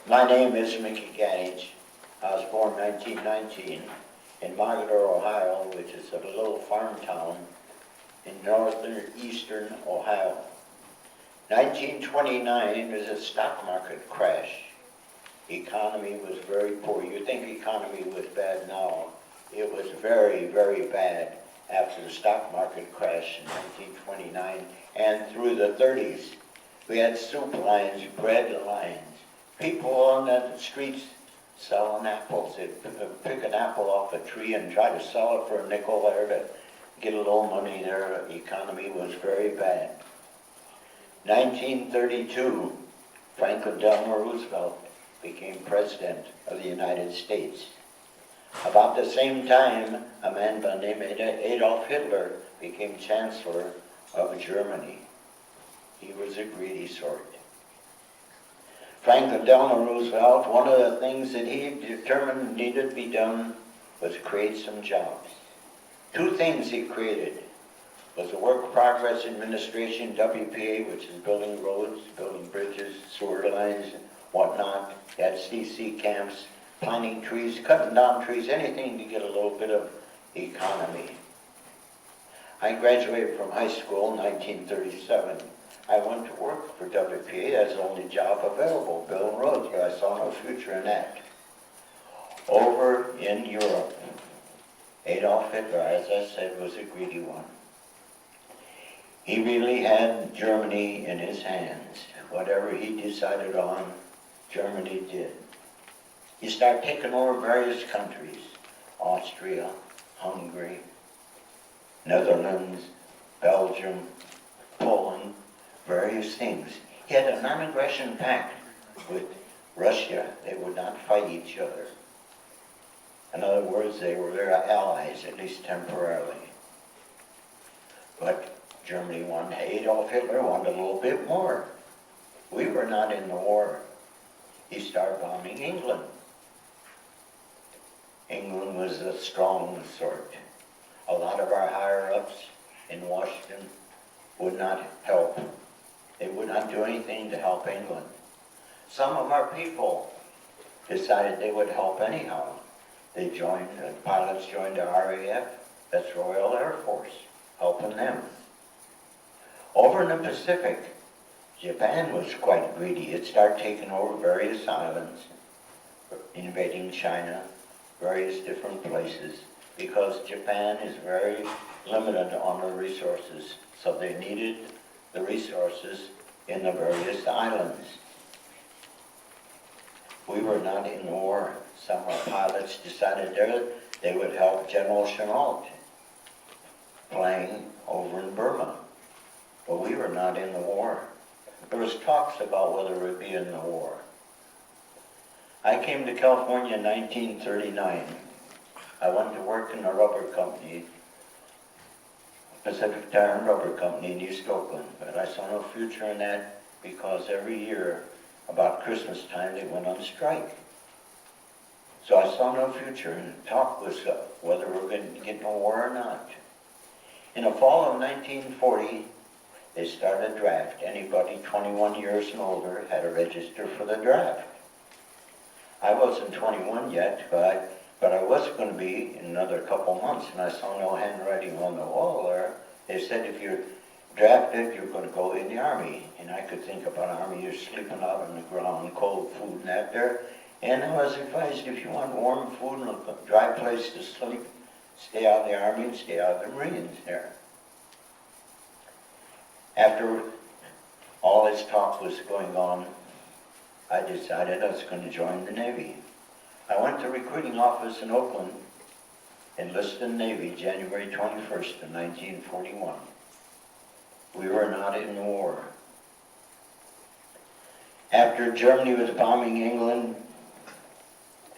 My name is Mickey Ganage. I was born 1919 in Mogadore, Ohio, which is a little farm town in northeastern Ohio. 1929 was a stock market crash. Economy was very poor. You think economy was bad now. It was very, very bad after the stock market crash in 1929 and through the 30s. We had soup lines, bread lines, people on the streets selling apples. They'd pick an apple off a tree and try to sell it for a nickel there to get a little money there. The economy was very bad. 1932, Franklin Delano Roosevelt became President of the United States. About the same time, a man by the name of Adolf Hitler became Chancellor of Germany. He was a greedy sort. Franklin Delano Roosevelt, one of the things that he determined needed to be done was create some jobs. Two things he created was the Work Progress Administration, WPA, which is building roads, building bridges, sewer lines, and whatnot. He had CC camps, planting trees, cutting down trees, anything to get a little bit of economy. I graduated from high school in 1937. I went to work for WPA as the only job available, building roads, but I saw no future in that. Over in Europe, Adolf Hitler, as I said, was a greedy one. He really had Germany in his hands. Whatever he decided on, Germany did. He started taking over various countries, Austria, Hungary, Netherlands, Belgium, Poland, various things. He had a non-aggression pact with Russia. They would not fight each other. In other words, they were their allies, at least temporarily. But Germany wanted, Adolf Hitler wanted a little bit more. We were not in the war. He started bombing England. England was a strong sort. A lot of our higher-ups in Washington would not help. They would not do anything to help England. Some of our people decided they would help anyhow. They joined, the pilots joined the RAF, that's Royal Air Force, helping them. Over in the Pacific, Japan was quite greedy. It started taking over various islands, invading China, various different places, because Japan is very limited on their resources, so they needed the resources in the various islands. We were not in the war. Some of our pilots decided they would help General Chennault playing over in Burma. But we were not in the war. There was talks about whether we'd be in the war. I came to California in 1939. I went to work in a rubber company, Pacific Tire and Rubber Company in East Oakland, but I saw no future in that because every year, about Christmas time, they went on strike. So I saw no future, and the talk was whether we were going to get in a war or not. In the fall of 1940, they started a draft. Anybody 21 years and older had to register for the draft. I wasn't 21 yet, but I was going to be in another couple months, and I saw no handwriting on the wall there. They said if you're drafted, you're going to go in the Army. And I could think about Army, you're sleeping out on the ground, cold food and that there. And I was advised if you want warm food and a dry place to sleep, stay out of the Army and stay out of the Marines there. After all this talk was going on, I decided I was going to join the Navy. I went to recruiting office in Oakland, enlisted in the Navy January 21st of 1941. We were not in the war. After Germany was bombing England,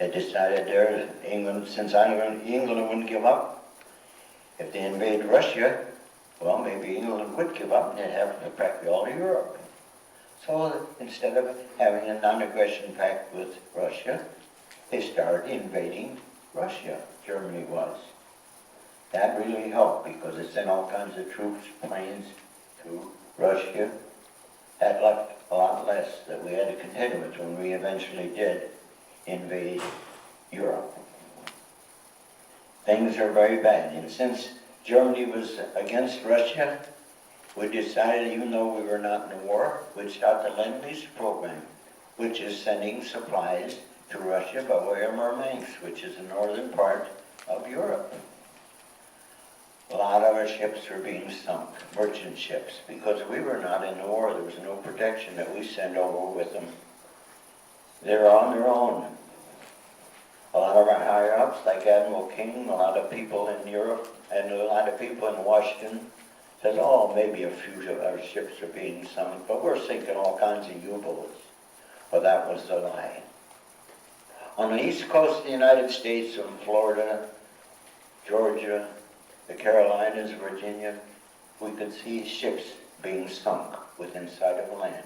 they decided there, England, since England wouldn't give up, if they invade Russia, well, maybe England would give up and they'd have to practically all of Europe. So instead of having a non-aggression pact with Russia, they started invading Russia, Germany was. That really helped because it sent all kinds of troops, planes to Russia. That left a lot less that we had to contend with when we eventually did invade Europe. Things are very bad, and since Germany was against Russia, we decided, even though we were not in a war, we'd start the Lend-Lease program, which is sending supplies to Russia by way of Murmansk, which is the northern part of Europe. A lot of our ships were being sunk, merchant ships, because we were not in the war. There was no protection that we sent over with them. They're on their own. A lot of our higher-ups, like Admiral King, a lot of people in Europe, and a lot of people in Washington, said, oh, maybe a few of our ships are being sunk, but we're sinking all kinds of U-boats. Well, that was the lie. On the east coast of the United States, from Florida, Georgia, the Carolinas, Virginia, we could see ships being sunk within sight of land.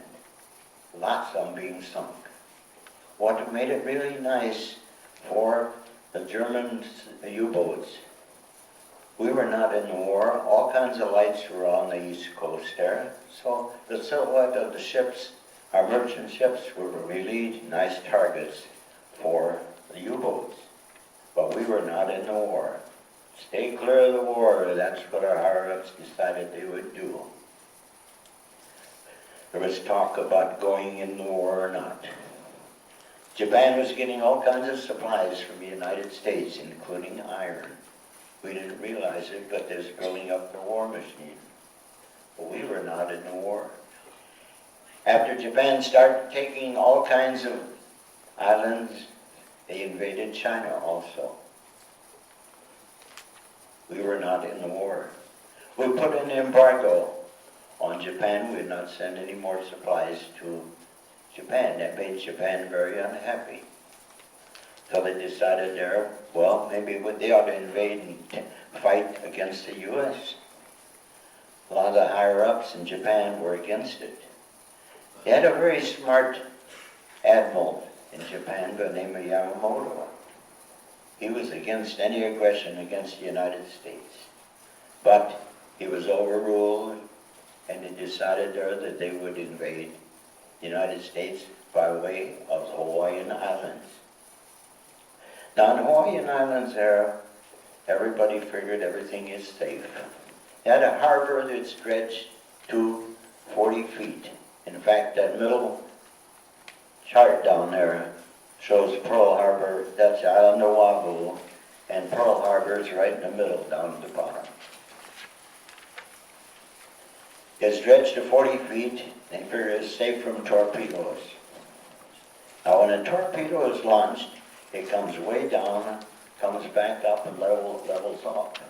Lots of them being sunk. What made it really nice for the German U-boats, we were not in the war. All kinds of lights were on the east coast there. So the silhouette of the ships, our merchant ships, were really nice targets for the U-boats. But we were not in the war. Stay clear of the war, that's what our higher-ups decided they would do. There was talk about going in the war or not. Japan was getting all kinds of supplies from the United States, including iron. We didn't realize it, but there's building up the war machine. But we were not in the war. After Japan started taking all kinds of islands, they invaded China also. We were not in the war. We put an embargo on Japan. We would not send any more supplies to Japan. That made Japan very unhappy. So they decided there, well, maybe they ought to invade and fight against the U.S. A lot of the higher-ups in Japan were against it. They had a very smart admiral in Japan by the name of Yamamoto. He was against any aggression against the United States. But he was overruled, and they decided there that they would invade the United States by way of the Hawaiian Islands. Now, in the Hawaiian Islands there, everybody figured everything is safe. They had a harbor that stretched to 40 feet. In fact, that middle chart down there shows Pearl Harbor, that's the island of Oahu, and Pearl Harbor is right in the middle, down at the bottom. It stretched to 40 feet, and figured it's safe from torpedoes. Now, when a torpedo is launched, it comes way down, comes back up, and levels off.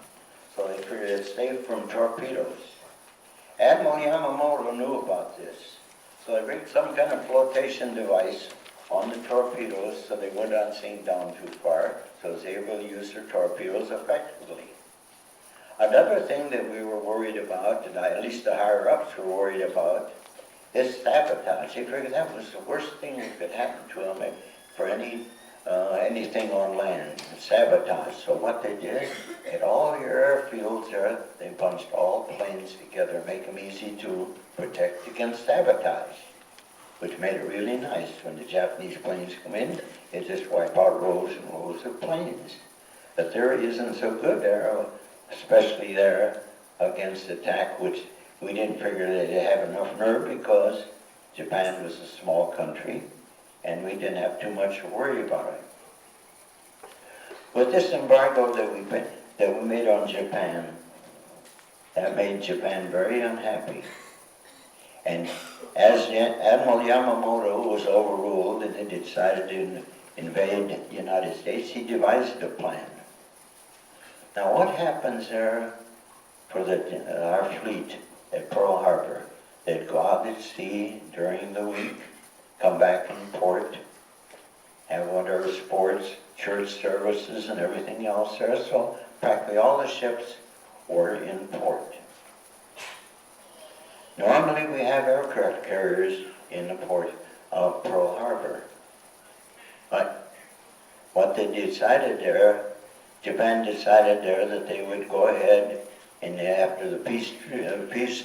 So they figured it's safe from torpedoes. Admiral Yamamoto knew about this. So they rigged some kind of flotation device on the torpedoes so they would not sink down too far, so they was able to use their torpedoes effectively. Another thing that we were worried about, and at least the higher-ups were worried about, is sabotage. They figured that was the worst thing that could happen to them for anything on land, sabotage. So what they did, at all your airfields there, they bunched all planes together, make them easy to protect against sabotage, which made it really nice. When the Japanese planes come in, they just wipe out rows and rows of planes. The theory isn't so good there, especially there against attack, which we didn't figure they'd have enough nerve because Japan was a small country and we didn't have too much to worry about it. With this embargo that we made on Japan, that made Japan very unhappy. And as Admiral Yamamoto was overruled and they decided to invade the United States, he devised a plan. Now what happens there for our fleet at Pearl Harbor? They'd go out at sea during the week, come back in port, have whatever sports, church services and everything else there, so practically all the ships were in port. Normally we have aircraft carriers in the port of Pearl Harbor. But what they decided there, Japan decided there that they would go ahead and after the peace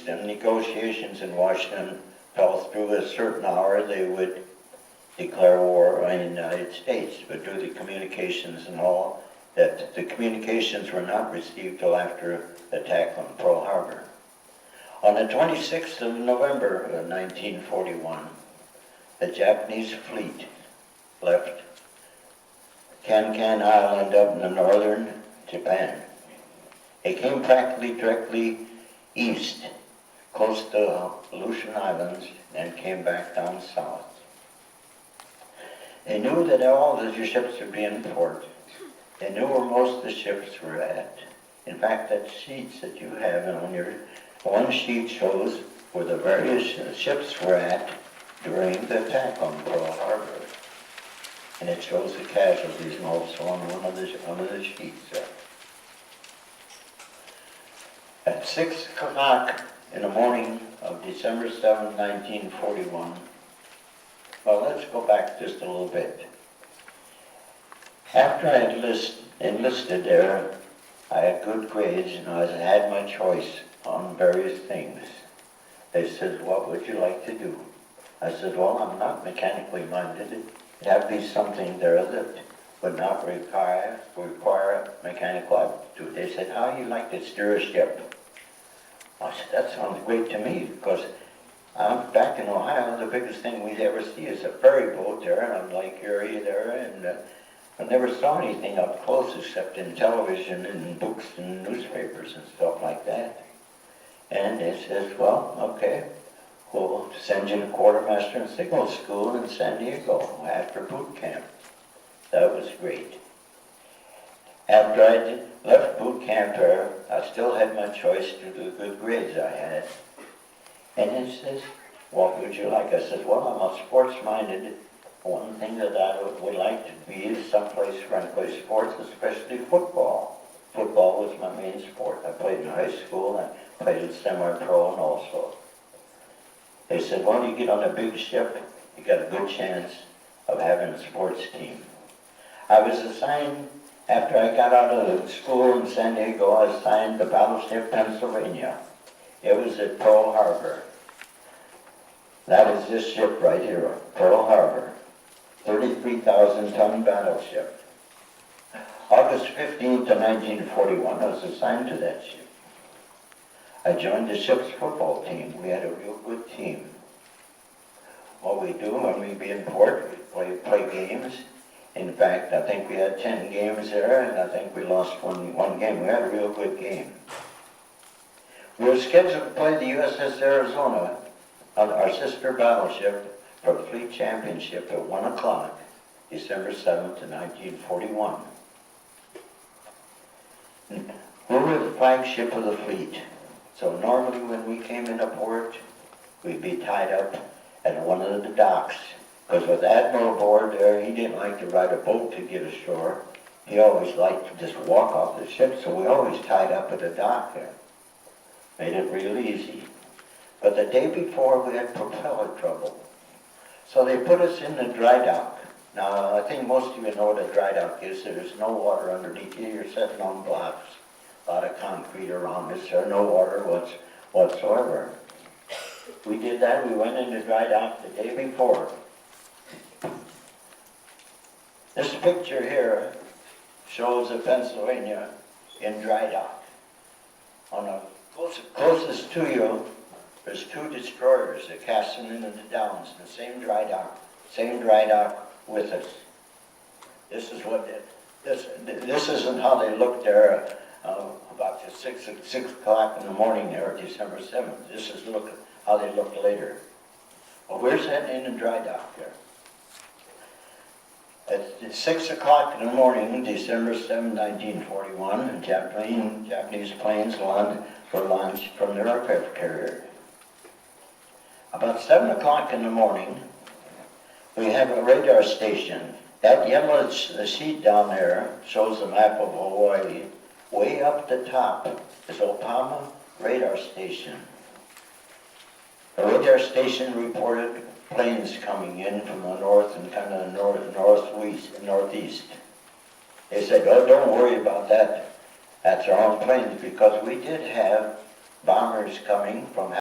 negotiations in Washington fell through a certain hour, they would declare war on the United States. But due to communications and all, that the communications were not received till after the attack on Pearl Harbor. On the 26th of November of 1941, a Japanese fleet left Kankan Island up in the northern Japan. It came practically directly east, close to Aleutian Islands, and came back down south. They knew that all the ships would be in port. They knew where most of the ships were at. In fact, that sheets that you have on your, one sheet shows where the various ships were at during the attack on Pearl Harbor. And it shows the casualties also on one of the sheets there. At 6 o'clock in the morning of December 7, 1941, well, let's go back just a little bit. After I enlisted there, I had good grades and I had my choice on various things. They said, what would you like to do? I said, well, I'm not mechanically minded. It'd have to be something there that would not require mechanical aptitude. They said, how do you like to steer a ship? I said, that sounds great to me, because I'm back in Ohio. The biggest thing we'd ever see is a ferry boat there on Lake Erie there, and I never saw anything up close except in television and books and newspapers and stuff like that. And they says, well, okay, we'll send you to quartermaster and signal school in San Diego after boot camp. That was great. After I left boot camp there, I still had my choice due to the good grades I had. And it says, what would you like? I said, well, I'm a sports-minded. One thing that I would like to be is someplace where I play sports, especially football. Football was my main sport. I played in high school, and I played in semi-pro and also. They said, well, you get on a big ship, you got a good chance of having a sports team. I was assigned, after I got out of school in San Diego, I was assigned the battleship Pennsylvania. It was at Pearl Harbor. That is this ship right here, Pearl Harbor. 33,000-ton battleship. August 15th of 1941, I was assigned to that ship. I joined the ship's football team. We had a real good team. What we do when we be in port, we play games. In fact, I think we had 10 games there, and I think we lost one game. We had a real good game. We were scheduled to play the USS Arizona on our sister battleship for the Fleet Championship at 1 o'clock, December 7th, 1941. We were the flagship of the fleet. So normally when we came into port, we'd be tied up at one of the docks. Because with Admiral aboard there, he didn't like to ride a boat to get ashore. He always liked to just walk off the ship, so we always tied up at the dock there. Made it real easy. But the day before, we had propeller trouble. So they put us in the dry dock. Now, I think most of you know what a dry dock is. There's no water underneath you. You're sitting on blocks. A lot of concrete around us. There's no water whatsoever. We did that. We went into dry dock the day before. This picture here shows the Pennsylvania in dry dock. On the closest to you, there's two destroyers, the Cassin and the Downs, in the same dry dock with us. This is what this isn't how they looked there about 6 o'clock in the morning there, December 7th. This is how they looked later. Well, we're sitting in the dry dock there. At 6 o'clock in the morning, December 7, 1941, Japanese planes were launched from their aircraft carrier. About 7 o'clock in the morning, we have a radar station. That yellow sheet down there shows a map of Hawaii. Way up the top is Opama Radar Station. The radar station reported planes coming in from the north and kind of northeast. They said, oh, don't worry about that. That's our own planes, because we did have bombers coming from